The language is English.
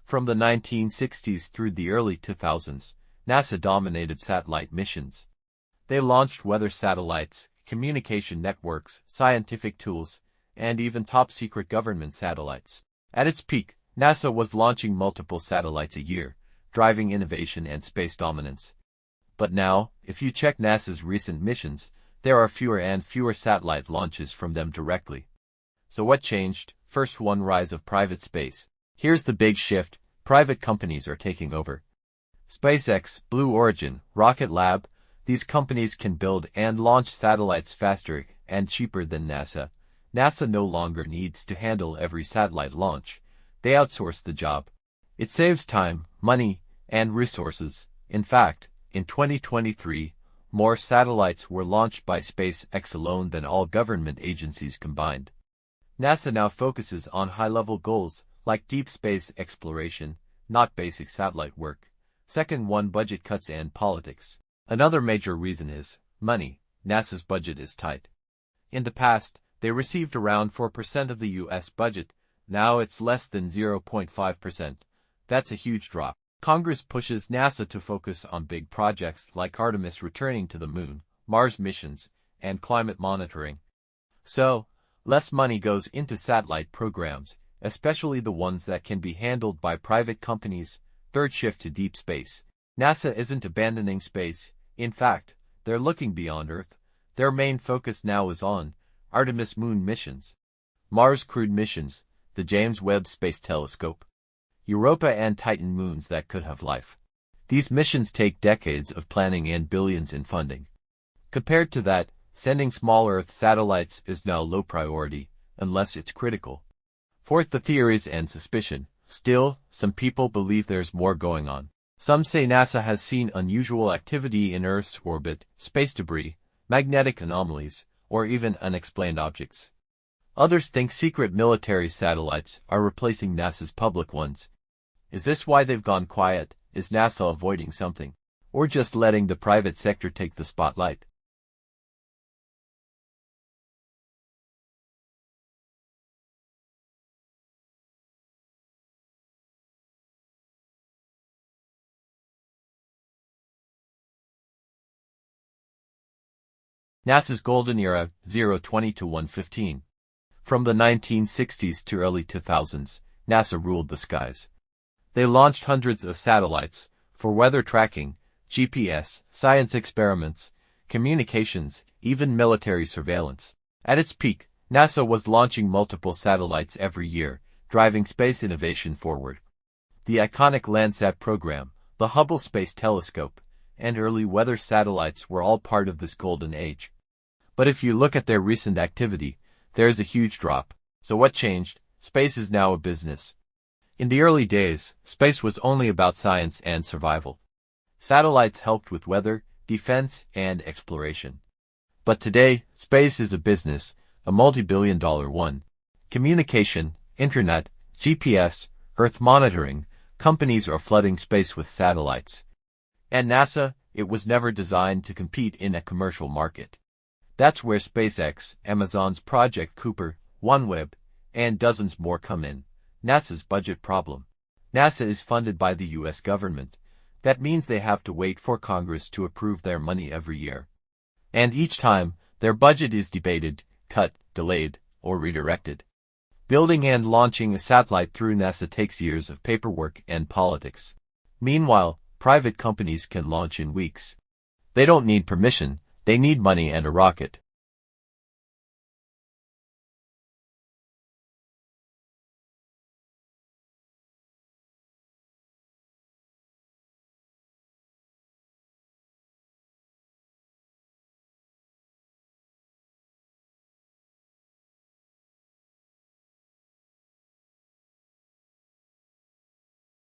From the 1960s through the early 2000s, NASA dominated satellite missions. They launched weather satellites, communication networks, scientific tools, and even top-secret government satellites. At its peak, NASA was launching multiple satellites a year, driving innovation and space dominance. But now, if you check NASA's recent missions, there are fewer and fewer satellite launches from them directly. So what changed? First one, rise of private space. Here's the big shift: private companies are taking over. SpaceX, Blue Origin, Rocket Lab, these companies can build and launch satellites faster and cheaper than NASA. NASA no longer needs to handle every satellite launch. They outsource the job. It saves time, money, and resources. In fact, in 2023, more satellites were launched by SpaceX alone than all government agencies combined. NASA now focuses on high-level goals, like deep space exploration, not basic satellite work. Second one, budget cuts and politics. Another major reason is money. NASA's budget is tight. In the past, they received around 4% of the U.S. budget. Now it's less than 0.5%. That's a huge drop. Congress pushes NASA to focus on big projects like Artemis returning to the moon, Mars missions, and climate monitoring. So, less money goes into satellite programs, especially the ones that can be handled by private companies. Third, shift to deep space. NASA isn't abandoning space. In fact, they're looking beyond Earth. Their main focus now is on Artemis moon missions, Mars crewed missions, the James Webb Space Telescope, Europa and Titan moons that could have life. These missions take decades of planning and billions in funding. Compared to that, sending small Earth satellites is now low priority, unless it's critical. Fourth, the theories and suspicion. Still, some people believe there's more going on. Some say NASA has seen unusual activity in Earth's orbit, space debris, magnetic anomalies, or even unexplained objects. Others think secret military satellites are replacing NASA's public ones. Is this why they've gone quiet? Is NASA avoiding something? Or just letting the private sector take the spotlight? NASA's golden era, 020 to 115. From the 1960s to early 2000s, NASA ruled the skies. They launched hundreds of satellites for weather tracking, GPS, science experiments, communications, even military surveillance. At its peak, NASA was launching multiple satellites every year, driving space innovation forward. The iconic Landsat program, the Hubble Space Telescope, and early weather satellites were all part of this golden age. But if you look at their recent activity, there's a huge drop. So what changed? Space is now a business. In the early days, space was only about science and survival. Satellites helped with weather, defense, and exploration. But today, space is a business, a multi-billion-dollar one. Communication, internet, GPS, Earth monitoring, companies are flooding space with satellites. And NASA, it was never designed to compete in a commercial market. That's where SpaceX, Amazon's Project Cooper, OneWeb, and dozens more come in. NASA's budget problem. NASA is funded by the U.S. government. That means they have to wait for Congress to approve their money every year. And each time, their budget is debated, cut, delayed, or redirected. Building and launching a satellite through NASA takes years of paperwork and politics. Meanwhile, private companies can launch in weeks. They don't need permission, they need money and a rocket.